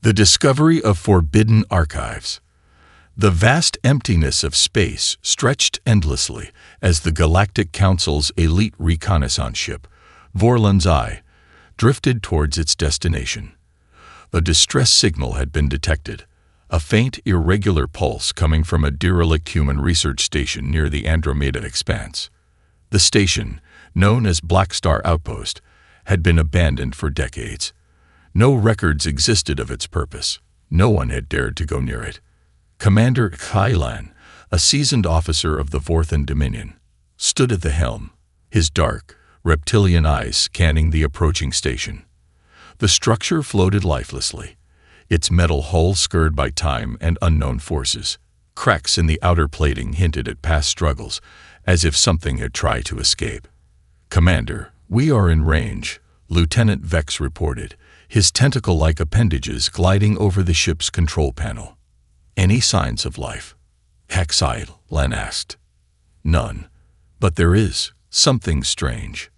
The discovery of forbidden archives. The vast emptiness of space stretched endlessly as the Galactic Council's elite reconnaissance ship, Vorlon's Eye, drifted towards its destination. A distress signal had been detected, a faint, irregular pulse coming from a derelict human research station near the Andromeda Expanse. The station, known as Black Star Outpost, had been abandoned for decades. No records existed of its purpose. No one had dared to go near it. Commander Kylan, a seasoned officer of the Vorthan Dominion, stood at the helm, his dark, reptilian eyes scanning the approaching station. The structure floated lifelessly, its metal hull scarred by time and unknown forces. Cracks in the outer plating hinted at past struggles, as if something had tried to escape. "Commander, we are in range," Lieutenant Vex reported, his tentacle-like appendages gliding over the ship's control panel. "Any signs of life?" Len asked. "None. But there is something strange."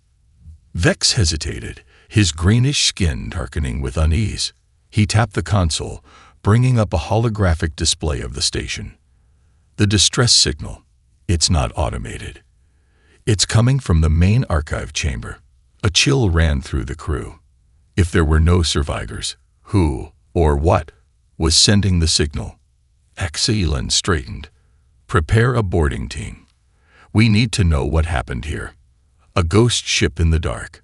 Vex hesitated, his greenish skin darkening with unease. He tapped the console, bringing up a holographic display of the station. "The distress signal. It's not automated. It's coming from the main archive chamber." A chill ran through the crew. If there were no survivors, who, or what, was sending the signal? Len straightened. "Prepare a boarding team. We need to know what happened here." A ghost ship in the dark.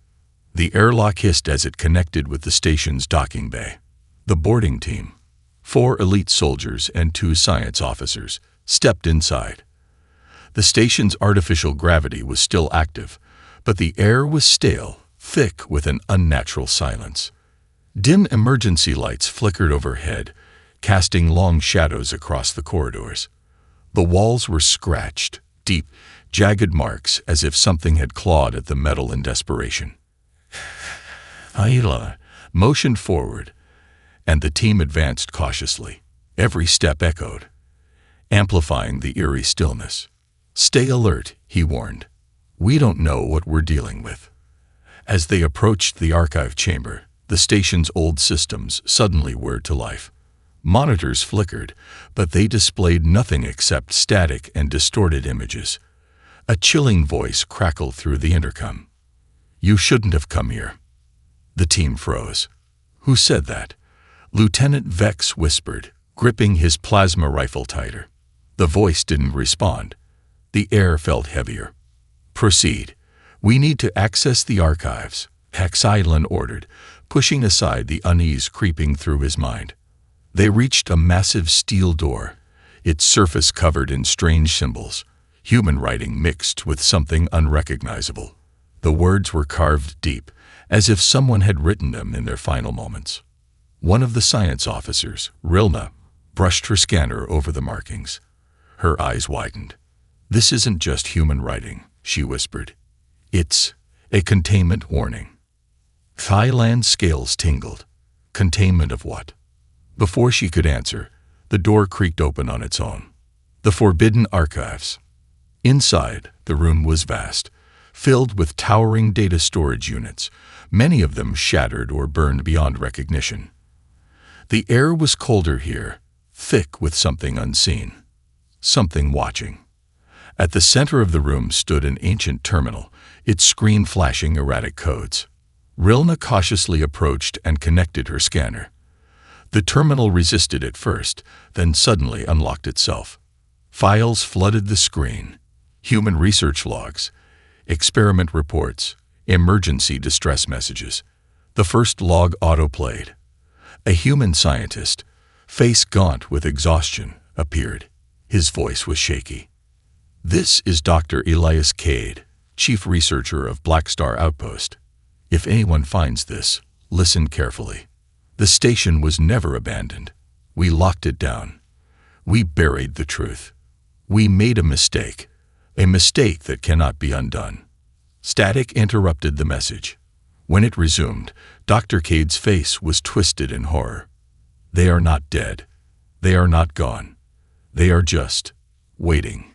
The airlock hissed as it connected with the station's docking bay. The boarding team, 4 elite soldiers and 2 science officers, stepped inside. The station's artificial gravity was still active, but the air was stale, thick with an unnatural silence. Dim emergency lights flickered overhead, casting long shadows across the corridors. The walls were scratched, deep, jagged marks as if something had clawed at the metal in desperation. Ayla motioned forward, and the team advanced cautiously. Every step echoed, amplifying the eerie stillness. "Stay alert," he warned. "We don't know what we're dealing with." As they approached the archive chamber, the station's old systems suddenly whirred to life. Monitors flickered, but they displayed nothing except static and distorted images. A chilling voice crackled through the intercom. "You shouldn't have come here." The team froze. "Who said that?" Lieutenant Vex whispered, gripping his plasma rifle tighter. The voice didn't respond. The air felt heavier. "Proceed. We need to access the archives," Len ordered, pushing aside the unease creeping through his mind. They reached a massive steel door, its surface covered in strange symbols, human writing mixed with something unrecognizable. The words were carved deep, as if someone had written them in their final moments. One of the science officers, Rilna, brushed her scanner over the markings. Her eyes widened. "This isn't just human writing," she whispered. "It's a containment warning." Thailand's scales tingled. Containment of what? Before she could answer, the door creaked open on its own. The forbidden archives. Inside, the room was vast, filled with towering data storage units, many of them shattered or burned beyond recognition. The air was colder here, thick with something unseen, something watching. At the center of the room stood an ancient terminal, its screen flashing erratic codes. Rilna cautiously approached and connected her scanner. The terminal resisted at first, then suddenly unlocked itself. Files flooded the screen. Human research logs, experiment reports, emergency distress messages. The first log autoplayed. A human scientist, face gaunt with exhaustion, appeared. His voice was shaky. "This is Dr. Elias Cade, chief researcher of Black Star Outpost. If anyone finds this, listen carefully. The station was never abandoned. We locked it down. We buried the truth. We made a mistake that cannot be undone." Static interrupted the message. When it resumed, Dr. Cade's face was twisted in horror. "They are not dead. They are not gone. They are just waiting."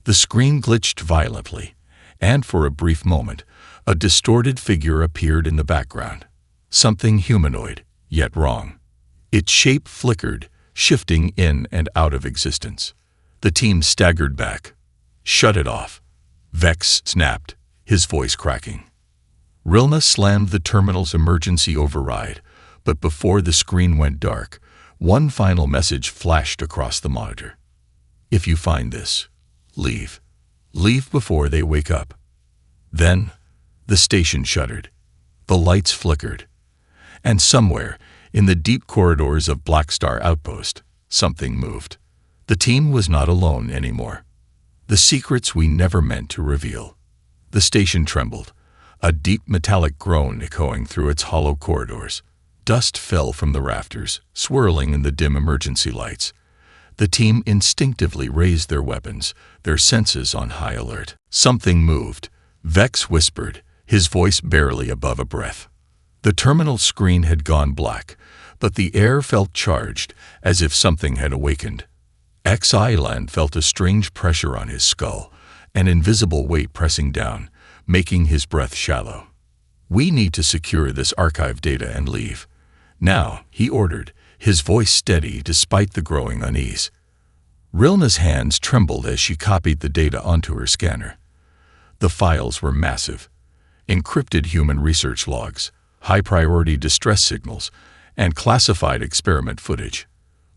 The screen glitched violently, and for a brief moment, a distorted figure appeared in the background. Something humanoid, yet wrong. Its shape flickered, shifting in and out of existence. The team staggered back. "Shut it off," Vex snapped, his voice cracking. Rilna slammed the terminal's emergency override, but before the screen went dark, one final message flashed across the monitor. "If you find this, leave. Leave before they wake up." Then, the station shuddered. The lights flickered. And somewhere, in the deep corridors of Black Star Outpost, something moved. The team was not alone anymore. The secrets we never meant to reveal. The station trembled, a deep metallic groan echoing through its hollow corridors. Dust fell from the rafters, swirling in the dim emergency lights. The team instinctively raised their weapons, their senses on high alert. Something moved. Vex whispered, his voice barely above a breath. The terminal screen had gone black, but the air felt charged, as if something had awakened. X-Island felt a strange pressure on his skull, an invisible weight pressing down, making his breath shallow. "We need to secure this archive data and leave. Now," he ordered, his voice steady despite the growing unease. Rilna's hands trembled as she copied the data onto her scanner. The files were massive. Encrypted human research logs, high-priority distress signals, and classified experiment footage.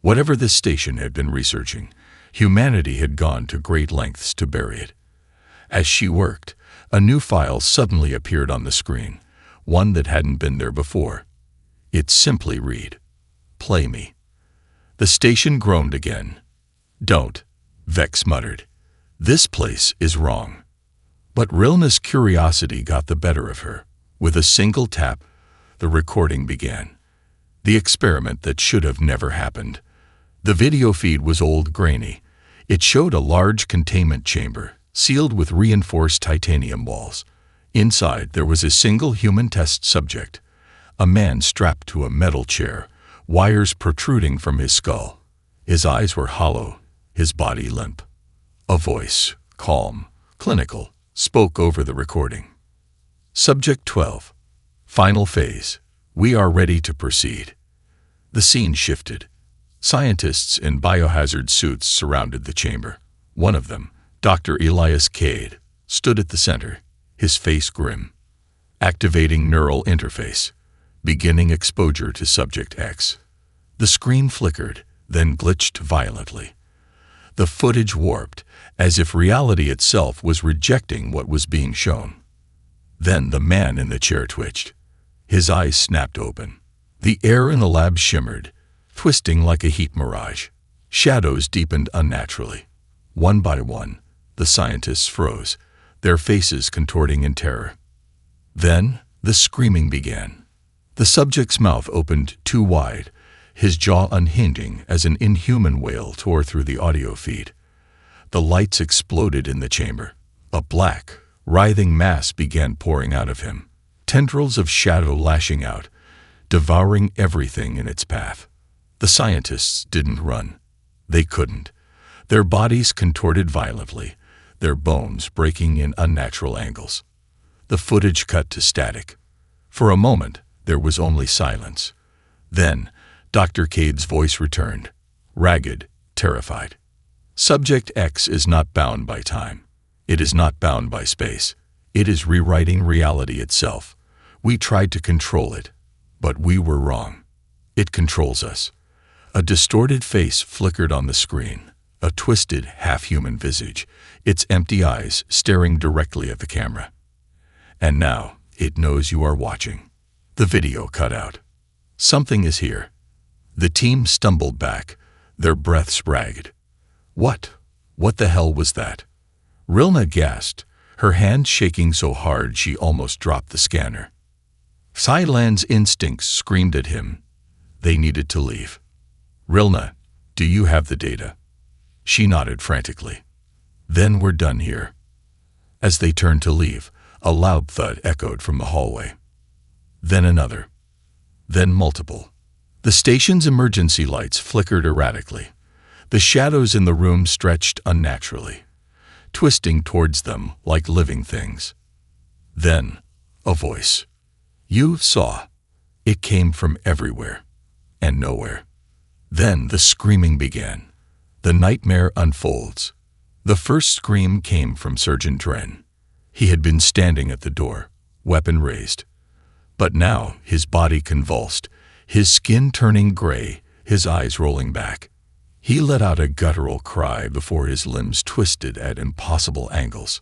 Whatever this station had been researching, humanity had gone to great lengths to bury it. As she worked, a new file suddenly appeared on the screen, one that hadn't been there before. It simply read, "Play me." The station groaned again. "Don't," Vex muttered. "This place is wrong." But Rilna's curiosity got the better of her. With a single tap, the recording began. The experiment that should have never happened. The video feed was old, grainy. It showed a large containment chamber, sealed with reinforced titanium walls. Inside, there was a single human test subject, a man strapped to a metal chair, wires protruding from his skull. His eyes were hollow, his body limp. A voice, calm, clinical, spoke over the recording. "Subject 12. Final phase. We are ready to proceed." The scene shifted. Scientists in biohazard suits surrounded the chamber. One of them, Dr. Elias Cade, stood at the center, his face grim. Activating neural interface. Beginning exposure to Subject X. The screen flickered, then glitched violently. The footage warped, as if reality itself was rejecting what was being shown. Then the man in the chair twitched. His eyes snapped open. The air in the lab shimmered, twisting like a heat mirage. Shadows deepened unnaturally. One by one, the scientists froze, their faces contorting in terror. Then, the screaming began. The subject's mouth opened too wide, his jaw unhinging as an inhuman wail tore through the audio feed. The lights exploded in the chamber. A black, writhing mass began pouring out of him, tendrils of shadow lashing out, devouring everything in its path. The scientists didn't run. They couldn't. Their bodies contorted violently, their bones breaking in unnatural angles. The footage cut to static. For a moment, there was only silence. Then, Dr. Cade's voice returned, ragged, terrified. Subject X is not bound by time. It is not bound by space. It is rewriting reality itself. We tried to control it, but we were wrong. It controls us. A distorted face flickered on the screen, a twisted, half-human visage, its empty eyes staring directly at the camera. And now, it knows you are watching. The video cut out. Something is here. The team stumbled back, their breaths ragged. What the hell was that? Rilna gasped, her hand shaking so hard she almost dropped the scanner. Xyland's instincts screamed at him. They needed to leave. "Rilna, do you have the data?" She nodded frantically. "Then we're done here." As they turned to leave, a loud thud echoed from the hallway. Then another. Then multiple. The station's emergency lights flickered erratically. The shadows in the room stretched unnaturally, twisting towards them like living things. Then, a voice. "You saw." It came from everywhere. and nowhere. Then the screaming began. The nightmare unfolds. The first scream came from Surgeon Dren. He had been standing at the door, weapon raised. But now his body convulsed, his skin turning gray, his eyes rolling back. He let out a guttural cry before his limbs twisted at impossible angles.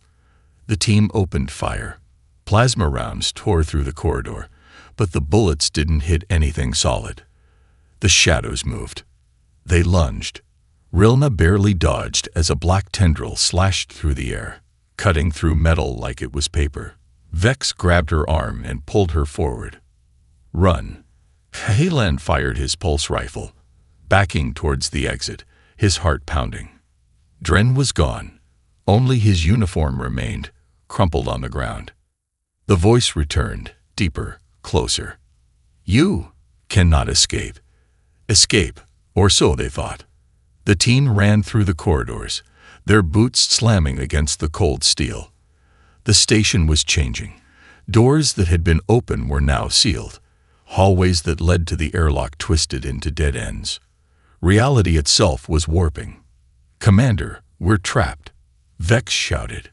The team opened fire. Plasma rounds tore through the corridor, but the bullets didn't hit anything solid. The shadows moved. They lunged. Rilna barely dodged as a black tendril slashed through the air, cutting through metal like it was paper. Vex grabbed her arm and pulled her forward. Run. Halen fired his pulse rifle, backing towards the exit, his heart pounding. Dren was gone. Only his uniform remained, crumpled on the ground. The voice returned, deeper, closer. You cannot escape. Escape, or so they thought. The team ran through the corridors, their boots slamming against the cold steel. The station was changing. Doors that had been open were now sealed. Hallways that led to the airlock twisted into dead ends. Reality itself was warping. "Commander, we're trapped," Vex shouted.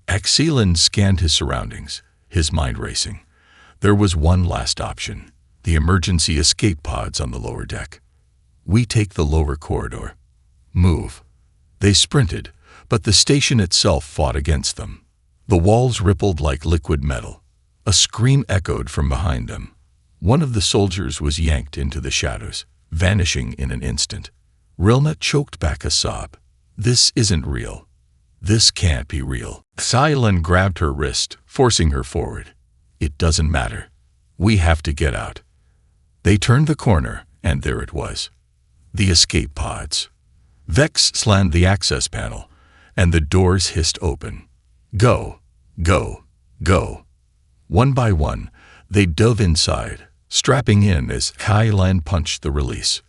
Axilan scanned his surroundings, his mind racing. There was one last option, the emergency escape pods on the lower deck. "We take the lower corridor. Move." They sprinted, but the station itself fought against them. The walls rippled like liquid metal. A scream echoed from behind them. One of the soldiers was yanked into the shadows, vanishing in an instant. Rilna choked back a sob. This isn't real. This can't be real. Xylan grabbed her wrist, forcing her forward. It doesn't matter. We have to get out. They turned the corner, and there it was. The escape pods. Vex slammed the access panel, and the doors hissed open. Go, go, go. One by one, they dove inside, strapping in as Hylan punched the release.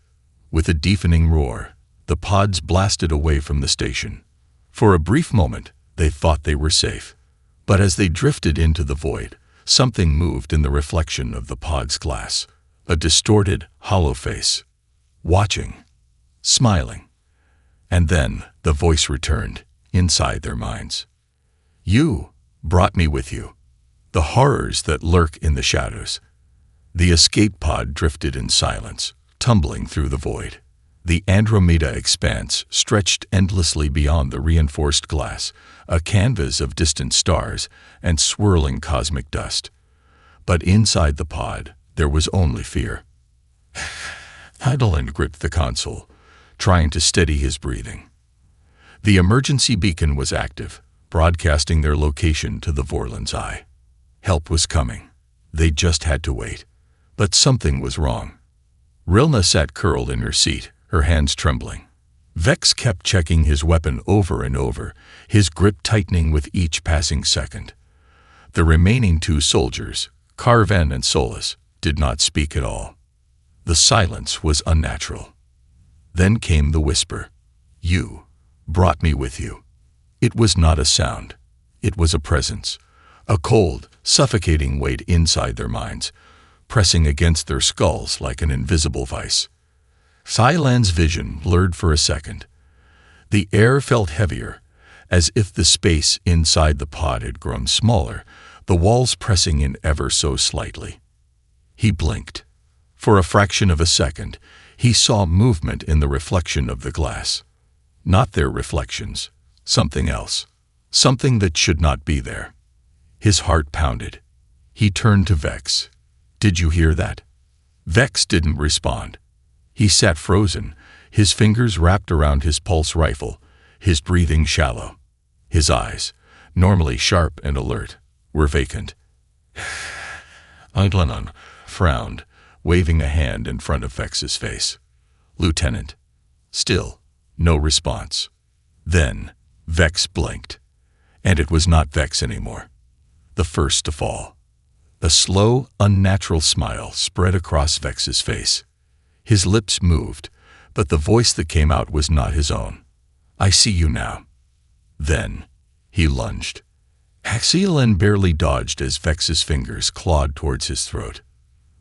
With a deafening roar, the pods blasted away from the station. For a brief moment, they thought they were safe. But as they drifted into the void, something moved in the reflection of the pod's glass. A distorted, hollow face. Watching. Smiling. And then the voice returned, inside their minds. You brought me with you. The horrors that lurk in the shadows. The escape pod drifted in silence, tumbling through the void. The Andromeda expanse stretched endlessly beyond the reinforced glass, a canvas of distant stars and swirling cosmic dust. But inside the pod, there was only fear. Hydaland gripped the console, trying to steady his breathing. The emergency beacon was active, broadcasting their location to the Vorland's eye. Help was coming. They just had to wait. But something was wrong. Rilna sat curled in her seat, her hands trembling. Vex kept checking his weapon over and over, his grip tightening with each passing second. The remaining two soldiers, Carven and Solus, did not speak at all. The silence was unnatural. Then came the whisper. You brought me with you. It was not a sound. It was a presence. A cold, suffocating weight inside their minds, pressing against their skulls like an invisible vice. Xylan's vision blurred for a second. The air felt heavier, as if the space inside the pod had grown smaller, the walls pressing in ever so slightly. He blinked. For a fraction of a second, he saw movement in the reflection of the glass. Not their reflections, something else, something that should not be there. His heart pounded. He turned to Vex. Did you hear that? Vex didn't respond. He sat frozen, his fingers wrapped around his pulse rifle, his breathing shallow. His eyes, normally sharp and alert, were vacant. Eidlanon frowned, waving a hand in front of Vex's face. Lieutenant. Still, no response. Then, Vex blinked. And it was not Vex anymore. The first to fall. A slow, unnatural smile spread across Vex's face. His lips moved, but the voice that came out was not his own. I see you now. Then, he lunged. Haxilan barely dodged as Vex's fingers clawed towards his throat.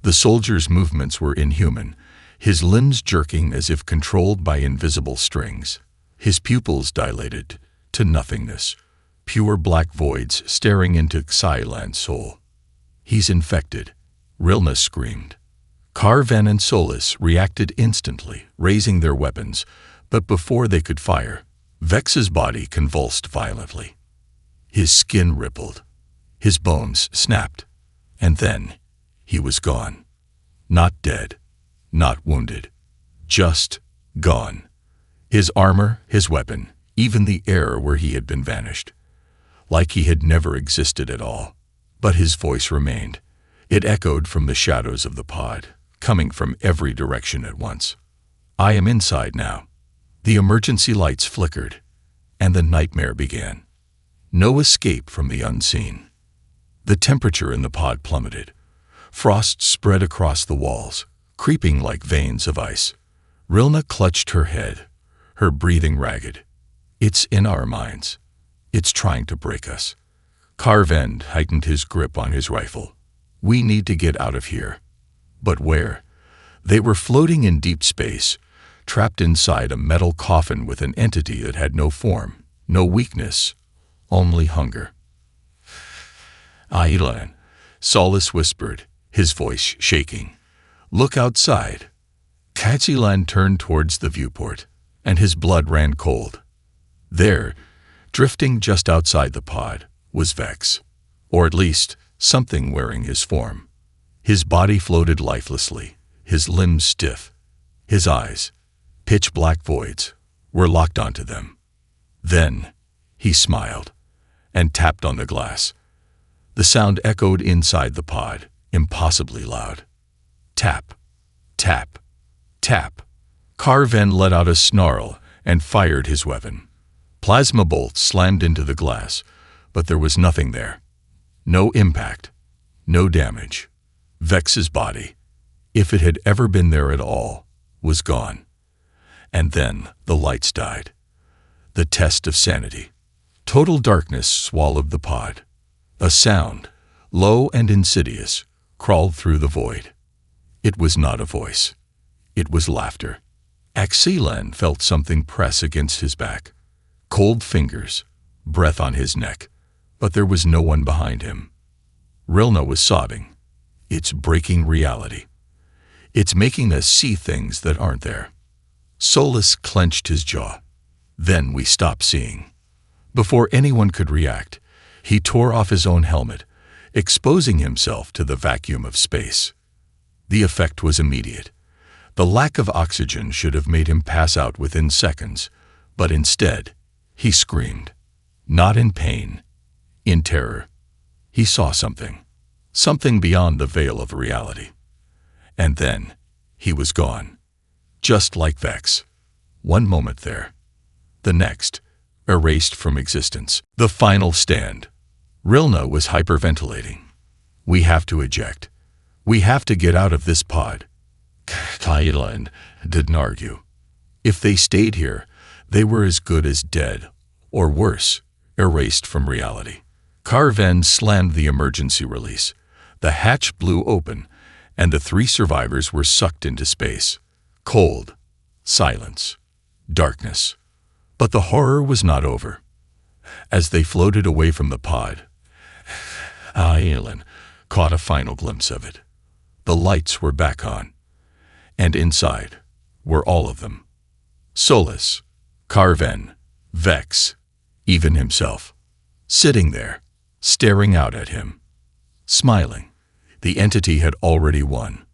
The soldier's movements were inhuman, his limbs jerking as if controlled by invisible strings, his pupils dilated to nothingness, pure black voids staring into Xylan's soul. "He's infected," Rilna screamed. Carven and Solus reacted instantly, raising their weapons, but before they could fire, Vex's body convulsed violently. His skin rippled, his bones snapped, and then he was gone. Not dead, not wounded, just gone. His armor, his weapon, even the air where he had been vanished. Like he had never existed at all. But his voice remained. It echoed from the shadows of the pod, coming from every direction at once. "I am inside now." The emergency lights flickered, and the nightmare began. No escape from the unseen. The temperature in the pod plummeted. Frost spread across the walls, creeping like veins of ice. Rilna clutched her head, her breathing ragged. "It's in our minds. It's trying to break us." Carven heightened his grip on his rifle. "We need to get out of here." But where? They were floating in deep space, trapped inside a metal coffin with an entity that had no form, no weakness, only hunger. "Ailan," Solus whispered, his voice shaking. "Look outside." Katsilan turned towards the viewport, and his blood ran cold. There, drifting just outside the pod, was Vex, or at least something wearing his form. His body floated lifelessly, his limbs stiff. His eyes, pitch-black voids, were locked onto them. Then he smiled and tapped on the glass. The sound echoed inside the pod, impossibly loud. Tap, tap, tap. Carven let out a snarl and fired his weapon. Plasma bolts slammed into the glass, but there was nothing there. No impact, no damage. Vex's body, if it had ever been there at all, was gone. And then the lights died. The test of sanity. Total darkness swallowed the pod. A sound, low and insidious, crawled through the void. It was not a voice. It was laughter. Axilan felt something press against his back. Cold fingers, breath on his neck, but there was no one behind him. Rilna was sobbing. It's breaking reality. It's making us see things that aren't there. Solus clenched his jaw. Then we stopped seeing. Before anyone could react, he tore off his own helmet, exposing himself to the vacuum of space. The effect was immediate. The lack of oxygen should have made him pass out within seconds, but instead, he screamed. Not in pain, in terror. He saw something. Something beyond the veil of reality. And then, he was gone. Just like Vex. One moment there. The next, erased from existence. The final stand. Rilna was hyperventilating. We have to eject. We have to get out of this pod. Thailand didn't argue. If they stayed here, they were as good as dead, or worse, erased from reality. Carven slammed the emergency release. The hatch blew open, and the 3 survivors were sucked into space. Cold, silence, darkness. But the horror was not over. As they floated away from the pod, Ailan caught a final glimpse of it. The lights were back on, and inside were all of them. Solus, Carven, Vex, even himself, sitting there, staring out at him, smiling. The entity had already won.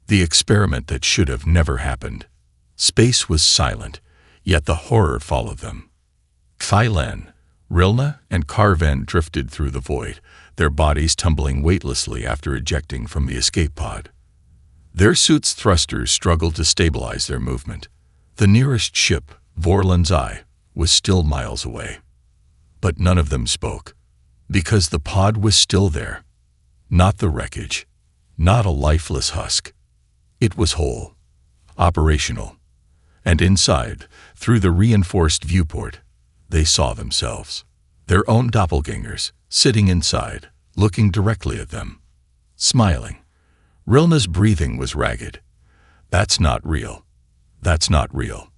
The experiment that should have never happened. Space was silent, yet the horror followed them. Thailand, Rilna, and Carven drifted through the void, their bodies tumbling weightlessly after ejecting from the escape pod. Their suits' thrusters struggled to stabilize their movement. The nearest ship, Vorland's Eye, was still miles away. But none of them spoke, because the pod was still there. Not the wreckage, not a lifeless husk. It was whole, operational. And inside, through the reinforced viewport, they saw themselves, their own doppelgangers, sitting inside, looking directly at them, smiling. Rilna's breathing was ragged. That's not real. That's not real.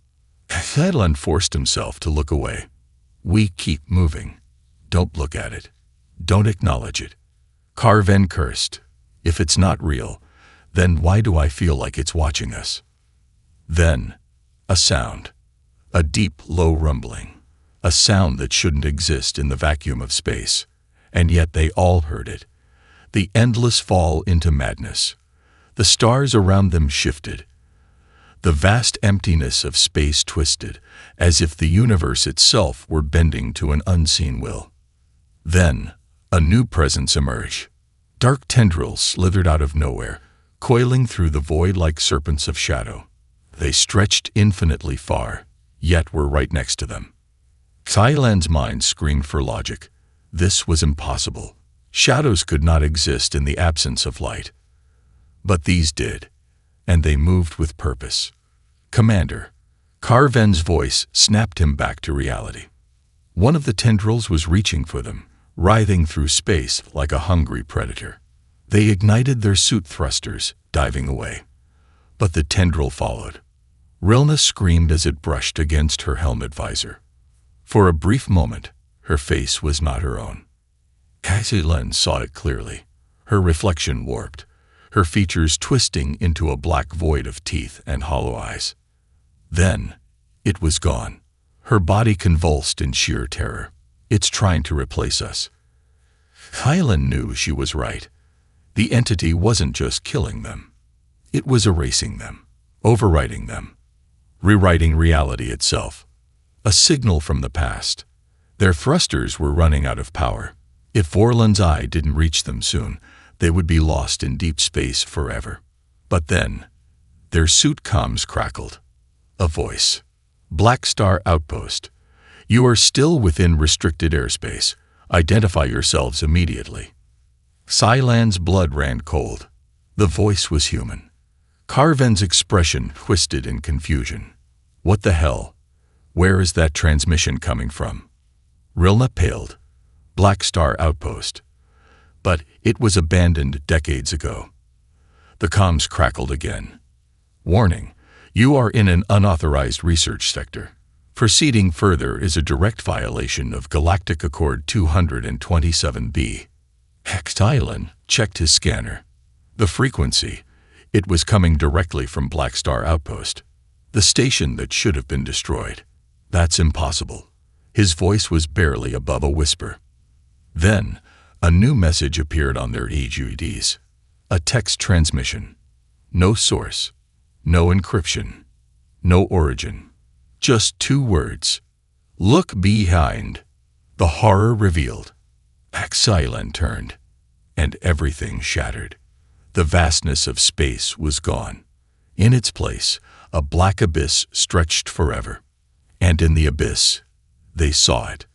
Hedlund forced himself to look away. We keep moving. Don't look at it. Don't acknowledge it. Carven cursed. If it's not real, then why do I feel like it's watching us? Then, a sound. A deep, low rumbling. A sound that shouldn't exist in the vacuum of space. And yet they all heard it. The endless fall into madness. The stars around them shifted. The vast emptiness of space twisted, as if the universe itself were bending to an unseen will. Then, a new presence emerged. Dark tendrils slithered out of nowhere, coiling through the void like serpents of shadow. They stretched infinitely far, yet were right next to them. Xylan's mind screamed for logic. This was impossible. Shadows could not exist in the absence of light. But these did, and they moved with purpose. Commander, Carven's voice snapped him back to reality. One of the tendrils was reaching for them, writhing through space like a hungry predator. They ignited their suit thrusters, diving away. But the tendril followed. Rilna screamed as it brushed against her helmet visor. For a brief moment, her face was not her own. Xylan saw it clearly, her reflection warped, her features twisting into a black void of teeth and hollow eyes. Then, it was gone. Her body convulsed in sheer terror. It's trying to replace us. Xylan knew she was right. The entity wasn't just killing them. It was erasing them, overwriting them, rewriting reality itself. A signal from the past. Their thrusters were running out of power. If Vorlon's eye didn't reach them soon, they would be lost in deep space forever. But then, their suit comms crackled. A voice. Black Star Outpost. You are still within restricted airspace. Identify yourselves immediately. Xylan's blood ran cold. The voice was human. Carven's expression twisted in confusion. What the hell? Where is that transmission coming from? Rilna paled. Black Star Outpost. But it was abandoned decades ago. The comms crackled again. Warning, you are in an unauthorized research sector. Proceeding further is a direct violation of Galactic Accord 227B. Xylan checked his scanner. The frequency. It was coming directly from Black Star Outpost, the station that should have been destroyed. That's impossible. His voice was barely above a whisper. Then, a new message appeared on their EGDs. A text transmission. No source. No encryption. No origin. Just 2 words. Look behind. The horror revealed. Xylan turned, and everything shattered. The vastness of space was gone. In its place, a black abyss stretched forever. And in the abyss, they saw it.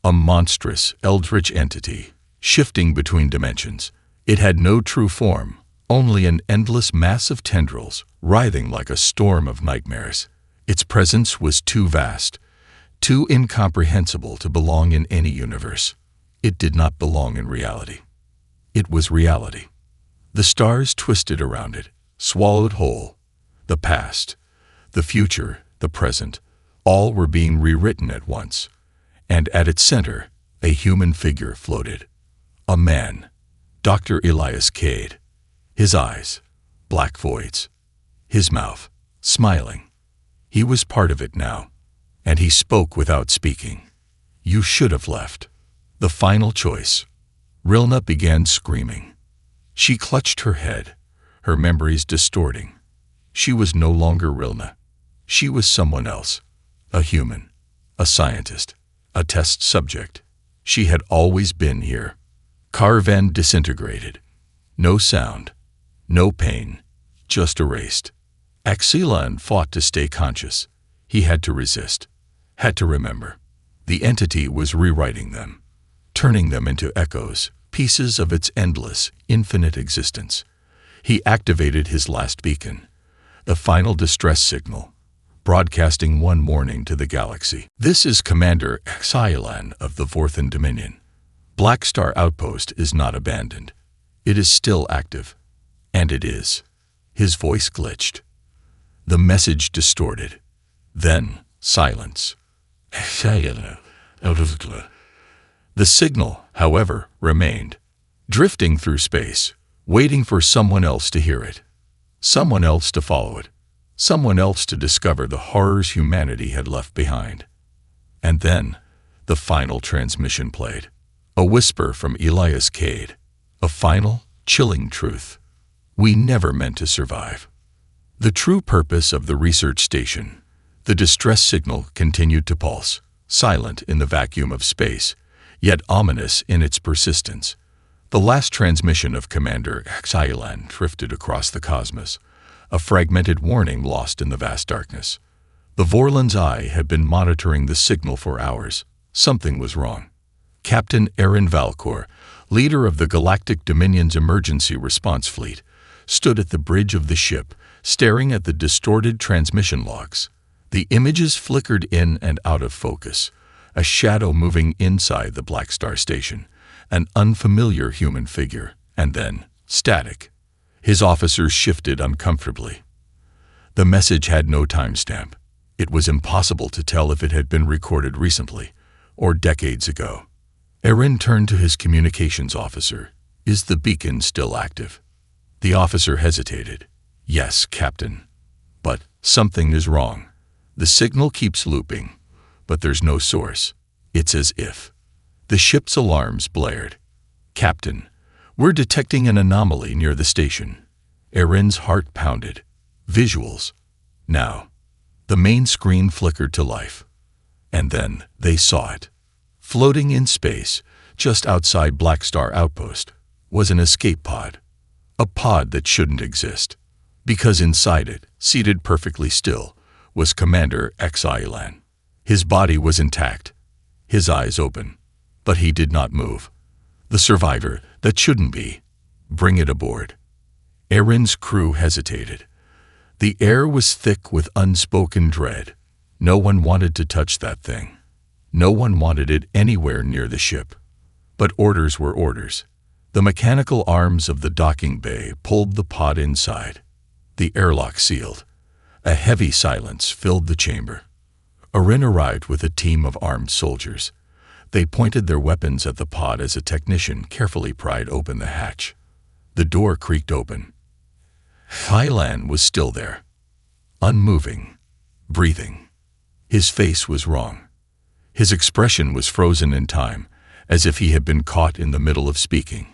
A monstrous, eldritch entity, shifting between dimensions. It had no true form, only an endless mass of tendrils, writhing like a storm of nightmares. Its presence was too vast, too incomprehensible to belong in any universe. It did not belong in reality. It was reality. The stars twisted around it, swallowed whole. The past, the future, the present, all were being rewritten at once. And at its center, a human figure floated. A man, Dr. Elias Cade. His eyes, black voids. His mouth, smiling. He was part of it now, and he spoke without speaking. You should have left. The final choice. Rilna began screaming. She clutched her head, her memories distorting. She was no longer Rilna. She was someone else, a human, a scientist, a test subject. She had always been here. Carven disintegrated. No sound, no pain, just erased. Xylan fought to stay conscious. He had to resist, had to remember. The entity was rewriting them, turning them into echoes, pieces of its endless, infinite existence. He activated his last beacon, the final distress signal, broadcasting one warning to the galaxy. This is Commander Xylan of the Vorthan Dominion. Black Star Outpost is not abandoned. It is still active. And it is. His voice glitched. The message distorted. Then silence. The signal, however, remained, drifting through space, waiting for someone else to hear it, someone else to follow it, someone else to discover the horrors humanity had left behind. And then, the final transmission played. A whisper from Elias Cade. A final, chilling truth. We never meant to survive. The true purpose of the research station. The distress signal continued to pulse, silent in the vacuum of space, yet ominous in its persistence. The last transmission of Commander Xylan drifted across the cosmos, a fragmented warning lost in the vast darkness. The Vorland's eye had been monitoring the signal for hours. Something was wrong. Captain Aaron Valcour, leader of the Galactic Dominion's emergency response fleet, stood at the bridge of the ship, staring at the distorted transmission logs. The images flickered in and out of focus, a shadow moving inside the Black Star station, an unfamiliar human figure, and then static. His officers shifted uncomfortably. The message had no timestamp. It was impossible to tell if it had been recorded recently or decades ago. Aaron turned to his communications officer. Is the beacon still active? The officer hesitated. Yes, Captain. But something is wrong. The signal keeps looping, but there's no source. It's as if. The ship's alarms blared. Captain, we're detecting an anomaly near the station. Aaron's heart pounded. Visuals. Now. The main screen flickered to life. And then they saw it. Floating in space, just outside Black Star Outpost, was an escape pod. A pod that shouldn't exist. Because inside it, seated perfectly still, was Commander Xylan. His body was intact, his eyes open, but he did not move. The survivor that shouldn't be. Bring it aboard. Aaron's crew hesitated. The air was thick with unspoken dread. No one wanted to touch that thing. No one wanted it anywhere near the ship. But orders were orders. The mechanical arms of the docking bay pulled the pod inside. The airlock sealed. A heavy silence filled the chamber. Aaron arrived with a team of armed soldiers. They pointed their weapons at the pod as a technician carefully pried open the hatch. The door creaked open. Xylan was still there, unmoving, breathing. His face was wrong. His expression was frozen in time, as if he had been caught in the middle of speaking.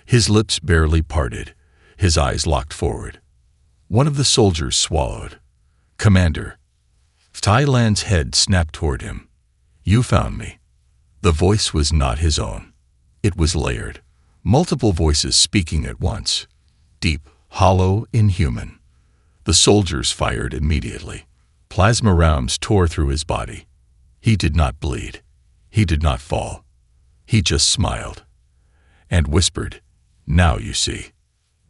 His lips barely parted, his eyes locked forward. One of the soldiers swallowed. Commander. Xylan's head snapped toward him. You found me. The voice was not his own. It was layered. Multiple voices speaking at once. Deep, hollow, inhuman. The soldiers fired immediately. Plasma rounds tore through his body. He did not bleed. He did not fall. He just smiled. And whispered, Now you see.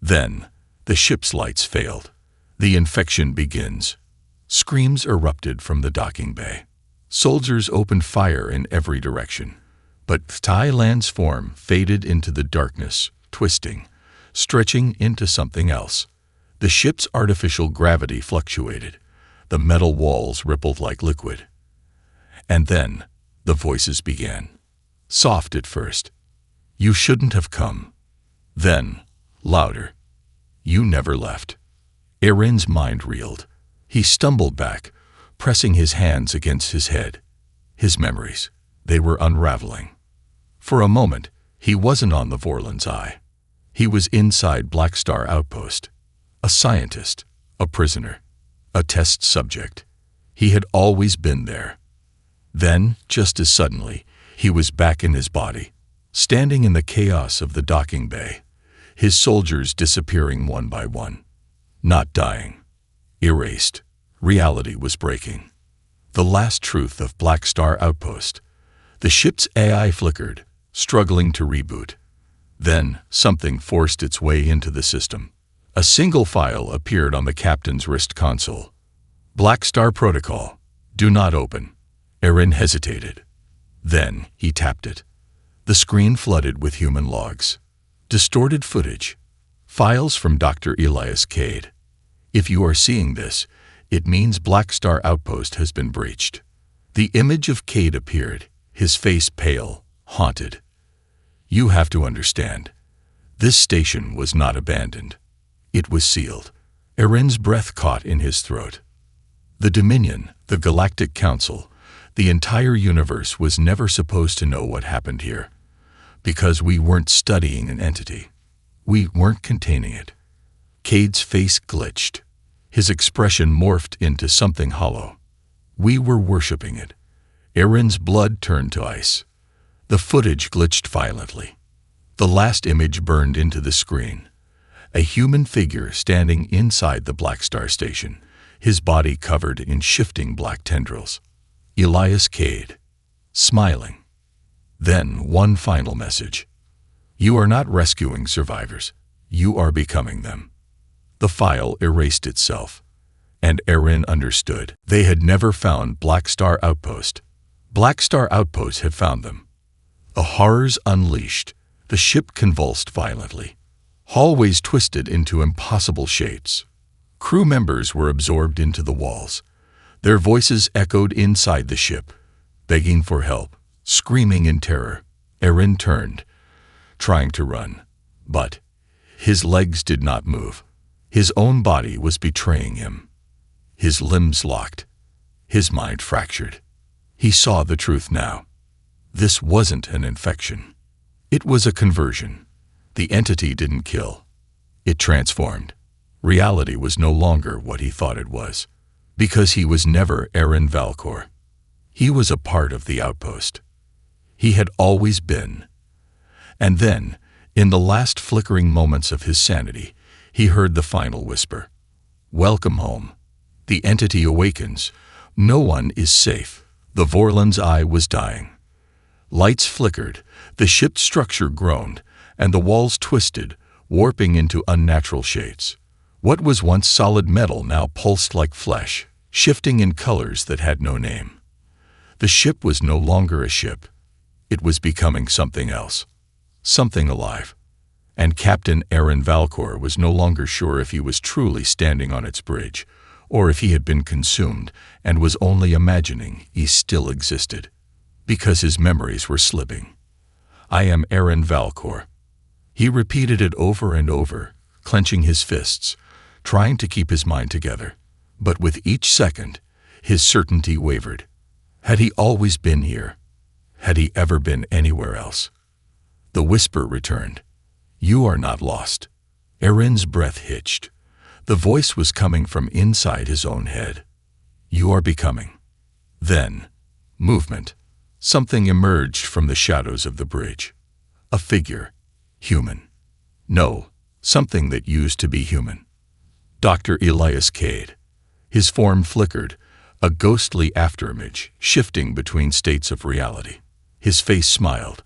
Then, the ship's lights failed. The infection begins. Screams erupted from the docking bay. Soldiers opened fire in every direction. But Xylan's form faded into the darkness, twisting, stretching into something else. The ship's artificial gravity fluctuated. The metal walls rippled like liquid. And then, the voices began. Soft at first. You shouldn't have come. Then, louder. You never left. Aaron's mind reeled. He stumbled back, pressing his hands against his head. His memories, they were unraveling. For a moment, he wasn't on the Vorland's eye. He was inside Black Star Outpost. A scientist, a prisoner, a test subject. He had always been there. Then, just as suddenly, he was back in his body, standing in the chaos of the docking bay, his soldiers disappearing one by one. Not dying. Erased. Reality was breaking. The last truth of Black Star Outpost. The ship's AI flickered, struggling to reboot. Then, something forced its way into the system. A single file appeared on the captain's wrist console. Black Star Protocol. Do not open. Aaron hesitated. Then, he tapped it. The screen flooded with human logs. Distorted footage. Files from Dr. Elias Cade. If you are seeing this, It means Black Star Outpost has been breached. The image of Cade appeared, his face pale, haunted. You have to understand. This station was not abandoned. It was sealed. Erin's breath caught in his throat. The Dominion, the Galactic Council, the entire universe was never supposed to know what happened here. Because we weren't studying an entity. We weren't containing it. Cade's face glitched. His expression morphed into something hollow. We were worshipping it. Erin's blood turned to ice. The footage glitched violently. The last image burned into the screen. A human figure standing inside the Black Star Station, his body covered in shifting black tendrils. Elias Cade, smiling. Then one final message. You are not rescuing survivors. You are becoming them. The file erased itself, and Erin understood. They had never found Black Star Outpost. Black Star Outpost had found them. The horrors unleashed. The ship convulsed violently. Hallways twisted into impossible shapes. Crew members were absorbed into the walls. Their voices echoed inside the ship, begging for help, screaming in terror. Erin turned, trying to run, but his legs did not move. His own body was betraying him. His limbs locked, his mind fractured. He saw the truth now. This wasn't an infection. It was a conversion. The entity didn't kill. It transformed. Reality was no longer what he thought it was, because he was never Erin Valcor. He was a part of the outpost. He had always been. And then, in the last flickering moments of his sanity, he heard the final whisper. Welcome home. The entity awakens. No one is safe. The Vorlon's eye was dying. Lights flickered, the ship's structure groaned, and the walls twisted, warping into unnatural shades. What was once solid metal now pulsed like flesh, shifting in colors that had no name. The ship was no longer a ship. It was becoming something else. Something alive. And Captain Erin Valcor was no longer sure if he was truly standing on its bridge, or if he had been consumed and was only imagining he still existed, because his memories were slipping. I am Erin Valcor. He repeated it over and over, clenching his fists, trying to keep his mind together. But with each second, his certainty wavered. Had he always been here? Had he ever been anywhere else? The whisper returned. You are not lost. Erin's breath hitched. The voice was coming from inside his own head. You are becoming. Then, movement. Something emerged from the shadows of the bridge. A figure. Human. No, something that used to be human. Dr. Elias Cade. His form flickered, a ghostly afterimage, shifting between states of reality. His face smiled,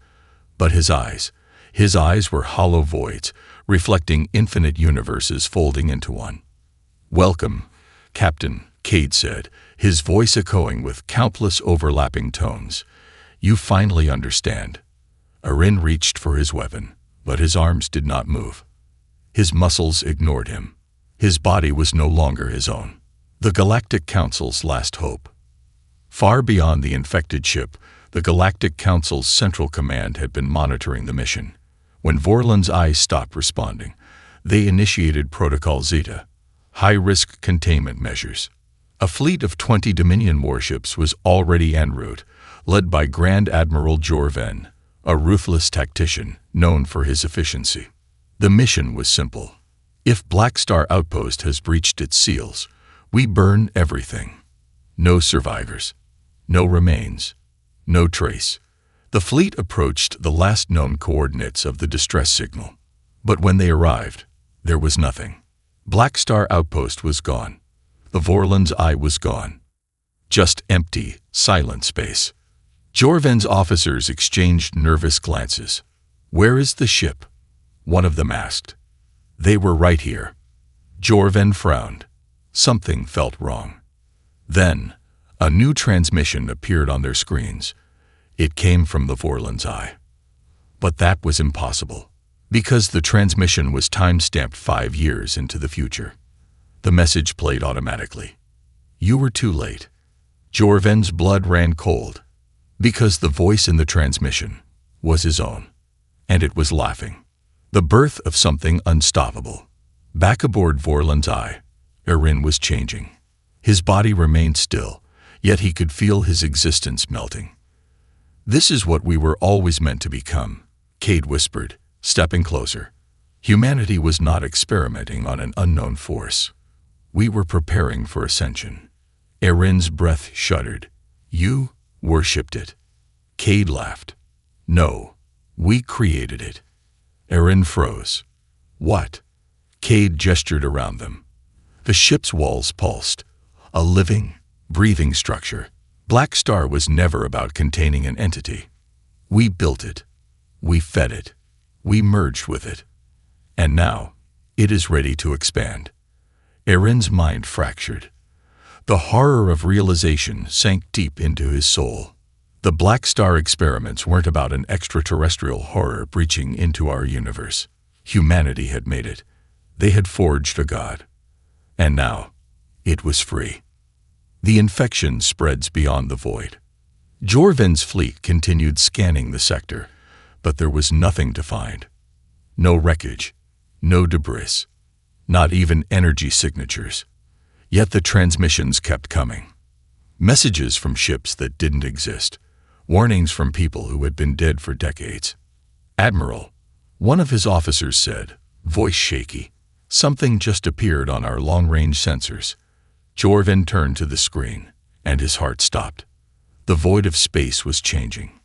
but his eyes were hollow voids, reflecting infinite universes folding into one. Welcome, Captain, Cade said, his voice echoing with countless overlapping tones. You finally understand. Erin reached for his weapon, but his arms did not move. His muscles ignored him. His body was no longer his own. The Galactic Council's last hope. Far beyond the infected ship, the Galactic Council's central command had been monitoring the mission. When Vorlon's eyes stopped responding, they initiated Protocol Zeta, high-risk containment measures. A fleet of 20 Dominion warships was already en route, led by Grand Admiral Jorven, a ruthless tactician known for his efficiency. The mission was simple. If Black Star Outpost has breached its seals, we burn everything. No survivors. No remains. No trace. The fleet approached the last known coordinates of the distress signal. But when they arrived, there was nothing. Black Star Outpost was gone. The Vorlon's eye was gone. Just empty, silent space. Jorven's officers exchanged nervous glances. Where is the ship? One of them asked. They were right here. Jorven frowned. Something felt wrong. Then, a new transmission appeared on their screens. It came from the Vorlon's eye. But that was impossible, because the transmission was time-stamped 5 years into the future. The message played automatically. You were too late. Jorven's blood ran cold, because the voice in the transmission was his own, and it was laughing. The birth of something unstoppable. Back aboard Vorland's eye, Erin was changing. His body remained still, yet he could feel his existence melting. "This is what we were always meant to become," Cade whispered, stepping closer. Humanity was not experimenting on an unknown force. We were preparing for ascension. Erin's breath shuddered. "You worshipped it." Cade laughed. "No, we created it." Erin froze. "What?" Cade gestured around them. The ship's walls pulsed. A living, breathing structure. Black Star was never about containing an entity. We built it. We fed it. We merged with it. And now, it is ready to expand. Erin's mind fractured. The horror of realization sank deep into his soul. The Black Star experiments weren't about an extraterrestrial horror breaching into our universe. Humanity had made it. They had forged a god. And now, it was free. The infection spreads beyond the void. Jorven's fleet continued scanning the sector, but there was nothing to find. No wreckage, no debris, not even energy signatures. Yet the transmissions kept coming. Messages from ships that didn't exist. Warnings from people who had been dead for decades. "Admiral," one of his officers said, voice shaky, "something just appeared on our long-range sensors." Jorven turned to the screen, and his heart stopped. The void of space was changing.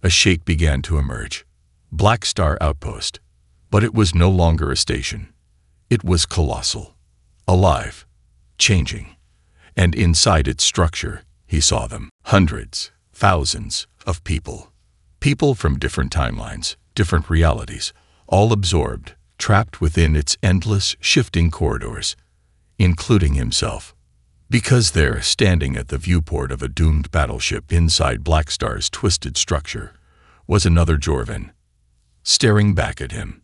A shape began to emerge. Black Star Outpost. But it was no longer a station. It was colossal. Alive. Changing. And inside its structure, he saw them. Hundreds, thousands of people. People from different timelines, different realities, all absorbed, trapped within its endless, shifting corridors, including himself. Because there, standing at the viewport of a doomed battleship inside Black Star's twisted structure, was another Jorven, staring back at him,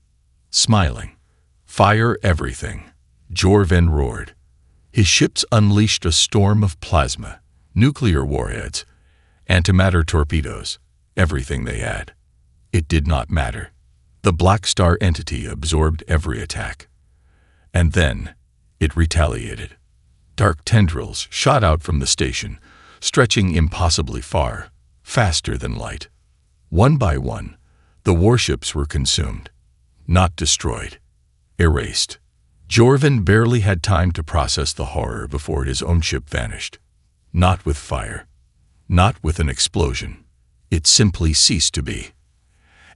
smiling. "Fire everything," Jorven roared. His ships unleashed a storm of plasma, nuclear warheads, antimatter torpedoes, everything they had. It did not matter. The Black Star entity absorbed every attack. And then, it retaliated. Dark tendrils shot out from the station, stretching impossibly far, faster than light. One by one, the warships were consumed. Not destroyed. Erased. Jorven barely had time to process the horror before his own ship vanished. Not with fire. Not with an explosion. It simply ceased to be.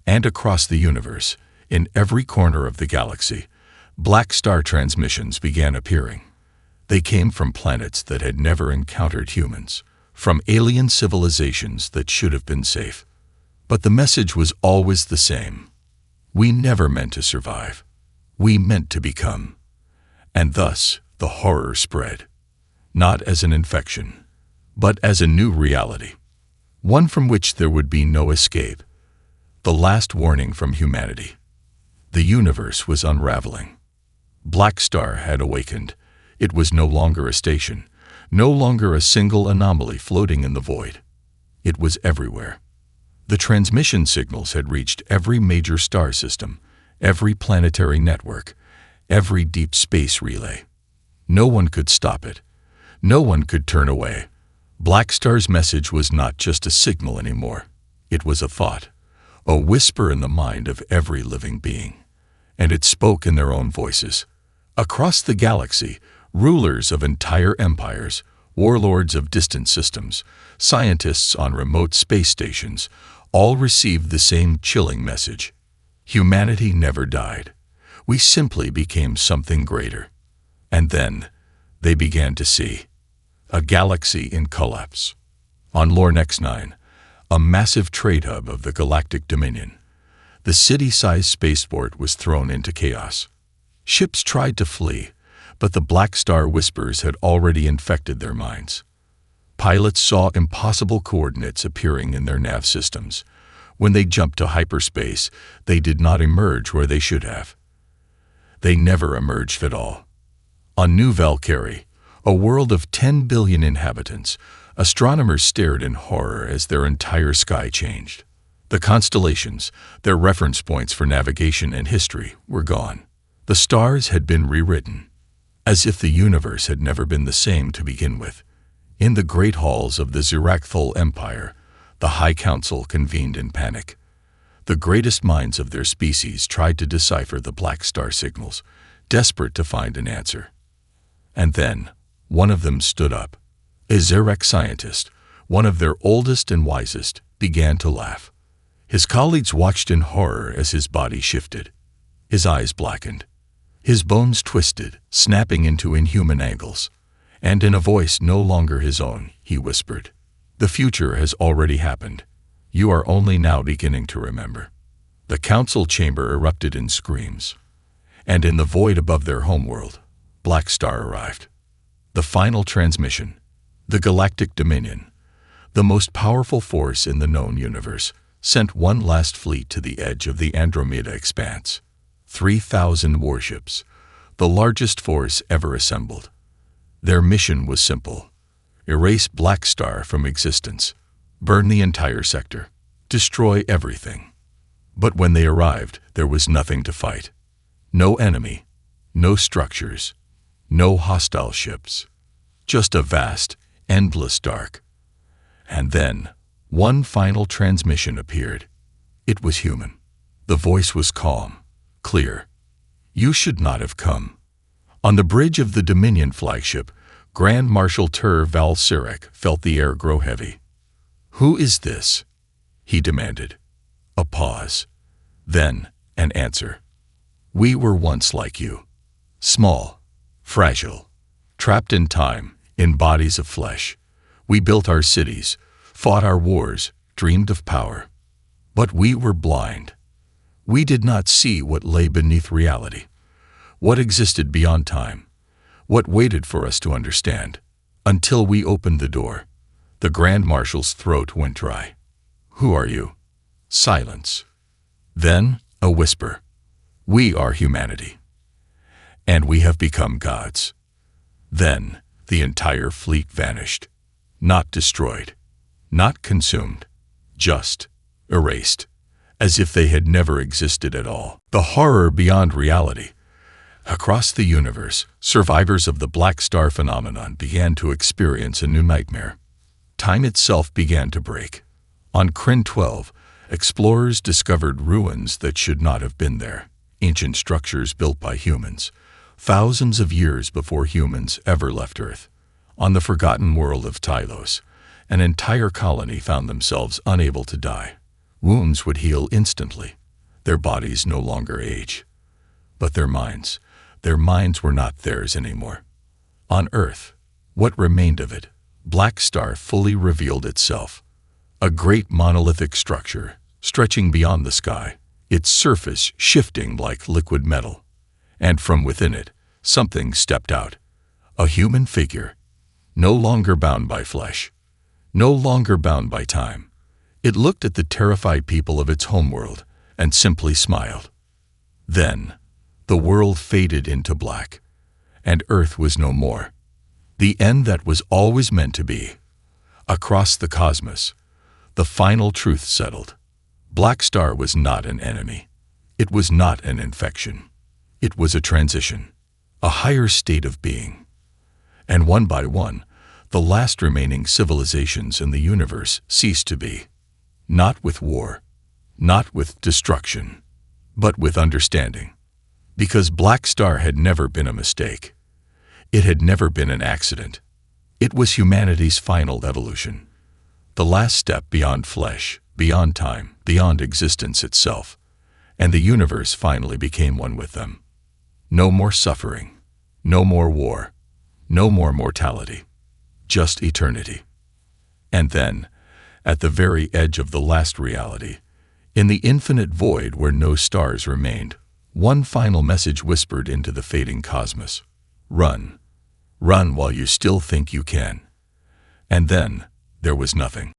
And across the universe, in every corner of the galaxy, Black Star transmissions began appearing. They came from planets that had never encountered humans, from alien civilizations that should have been safe. But the message was always the same. We never meant to survive. We meant to become. And thus, the horror spread. Not as an infection, but as a new reality. One from which there would be no escape. The last warning from humanity. The universe was unraveling. Black Star had awakened. It was no longer a station, no longer a single anomaly floating in the void. It was everywhere. The transmission signals had reached every major star system, every planetary network, every deep space relay. No one could stop it. No one could turn away. Black Star's message was not just a signal anymore. It was a thought, a whisper in the mind of every living being. And it spoke in their own voices. Across the galaxy, rulers of entire empires, warlords of distant systems, scientists on remote space stations, all received the same chilling message. Humanity never died. We simply became something greater. And then, they began to see a galaxy in collapse. On Lornex 9, a massive trade hub of the Galactic Dominion, the city-sized spaceport was thrown into chaos. Ships tried to flee, but the Black Star whispers had already infected their minds. Pilots saw impossible coordinates appearing in their nav systems. When they jumped to hyperspace, they did not emerge where they should have. They never emerged at all. On New Valkyrie, A world of 10 billion inhabitants, astronomers stared in horror as their entire sky changed. The constellations, their reference points for navigation and history, were gone. The stars had been rewritten, as if the universe had never been the same to begin with. In the great halls of the Zirakthul Empire, the High Council convened in panic. The greatest minds of their species tried to decipher the black star signals, desperate to find an answer. And then, one of them stood up. A Zerek scientist, one of their oldest and wisest, began to laugh. His colleagues watched in horror as his body shifted. His eyes blackened. His bones twisted, snapping into inhuman angles. And in a voice no longer his own, he whispered, "The future has already happened. You are only now beginning to remember." The council chamber erupted in screams. And in the void above their homeworld, Black Star arrived. The final transmission, the Galactic Dominion, the most powerful force in the known universe, sent one last fleet to the edge of the Andromeda expanse. 3,000 warships, the largest force ever assembled. Their mission was simple: erase Black Star from existence, burn the entire sector, destroy everything. But when they arrived, there was nothing to fight. No enemy, no structures, no hostile ships. Just a vast, endless dark. And then, one final transmission appeared. It was human. The voice was calm, clear. "You should not have come." On the bridge of the Dominion flagship, Grand Marshal Tur Val Sirek felt the air grow heavy. "Who is this?" he demanded. A pause. Then, an answer. "We were once like you. Small, fragile, trapped in time, in bodies of flesh. We built our cities, fought our wars, dreamed of power. But we were blind. We did not see what lay beneath reality, what existed beyond time, what waited for us to understand. Until we opened the door." The Grand Marshal's throat went dry. "Who are you?" Silence. Then, a whisper. "We are humanity. And we have become gods." Then, the entire fleet vanished. Not destroyed, not consumed, just erased, as if they had never existed at all. The horror beyond reality. Across the universe, survivors of the Black Star phenomenon began to experience a new nightmare. Time itself began to break. On Kryn 12, explorers discovered ruins that should not have been there, ancient structures built by humans, thousands of years before humans ever left Earth. On the forgotten world of Tylos, an entire colony found themselves unable to die. Wounds would heal instantly. Their bodies no longer age. But their minds were not theirs anymore. On Earth, what remained of it? Black Star fully revealed itself. A great monolithic structure, stretching beyond the sky, its surface shifting like liquid metal. And from within it, something stepped out. A human figure, no longer bound by flesh, no longer bound by time. It looked at the terrified people of its homeworld and simply smiled. Then, the world faded into black, and Earth was no more. The end that was always meant to be. Across the cosmos, the final truth settled. Black Star was not an enemy. It was not an infection. It was a transition, a higher state of being. And one by one, the last remaining civilizations in the universe ceased to be. Not with war, not with destruction, but with understanding. Because Black Star had never been a mistake. It had never been an accident. It was humanity's final evolution. The last step beyond flesh, beyond time, beyond existence itself. And the universe finally became one with them. No more suffering, no more war, no more mortality, just eternity. And then, at the very edge of the last reality, in the infinite void where no stars remained, one final message whispered into the fading cosmos. Run. Run while you still think you can. And then, there was nothing.